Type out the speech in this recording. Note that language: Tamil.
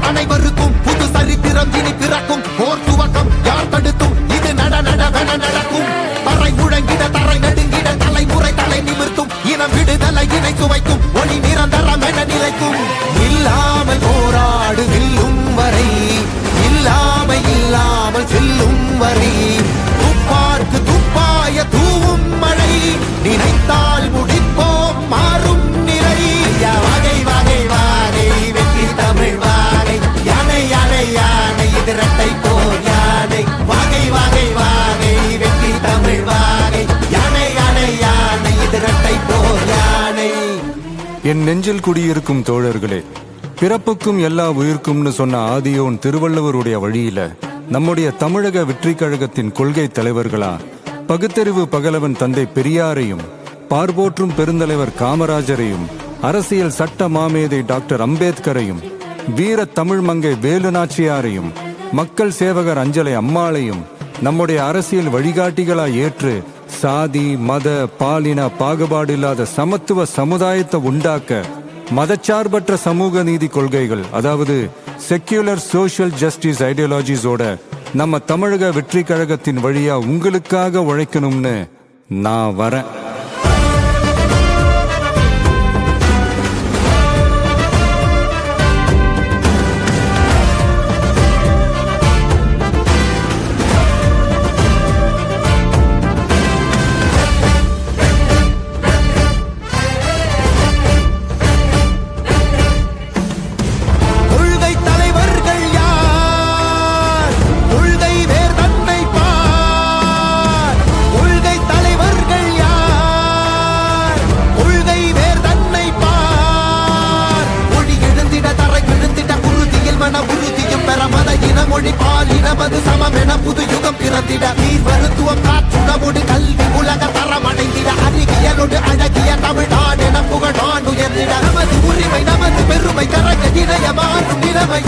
அனைவருக்கும் புது சரித்திரம் இனி பிறக்கும். போர் துவக்கம் யார் தடுத்தும் இது நடவென நடக்கும். தரை முழங்கிட தரை நடுங்கிட தலைமுறை தலை நிமிர்த்தும். இனம் விடுதலை இணை சுவைக்கும். ஒளி நிரந்தரம் என நிலைக்கும். இல்லாமல் போராடு வெல்லும் வரை, இல்லாமல் செல்லும் வரை, துப்பார்க்கு துப்பாய தூவும் மழை, நினைத்தால் முடிப்போம் மாறும் நிலை. வகை வகை வாகை வெற்றி தமிழ் வாகை, யானை யானை யானை இது இரட்டை போர் யானை. வகை வகை வாகை வெற்றி தமிழ் வாகை, யானை யானை யானை இது இரட்டை போர் யானை. என் நெஞ்சில் குடியிருக்கும் தோழர்களே, பிறப்புக்கும் எல்லா உயிர்க்கும்னு சொன்ன ஆதியோன் திருவள்ளுவருடைய வழியில நம்முடைய தமிழக வெற்றி கழகத்தின் கொள்கை தலைவர்களா பகுத்தறிவு பகலவன் தந்தை பெரியாரையும், பார்போற்றும் பெருந்தலைவர் காமராஜரையும், அரசியல் சட்ட மாமேதை டாக்டர் அம்பேத்கரையும், வீர தமிழ் மங்கை வேலு நாச்சியாரையும், மக்கள் சேவகர் அஞ்சலை அம்மாளையும் நம்முடைய அரசியல் வழிகாட்டிகளா ஏற்று சாதி மத பாலின பாகுபாடு இல்லாத சமத்துவ சமுதாயத்தை உண்டாக்க மதச்சார்பற்ற சமூக நீதி கொள்கைகள், அதாவது செக்யூலர் சோஷியல் ஜஸ்டிஸ் ஐடியாலஜிஸோட நம்ம தமிழக வெற்றி கழகத்தின் வழியா உங்களுக்காக உழைக்கணும்னு நான் வரேன். மொழி பாலினமது சமமென புது யுகம் பிறந்திட, நீர் மருத்துவம் காற்றுணவோடு கல்வி உலக தரம் அடைந்திட, அறிவியலோடு அழகிய தமிழ்நாடு என புகழான் உயர்ந்திட, நமது உரிமை நமது பெருமை கரங்க இணைய மாறும் நிலைமை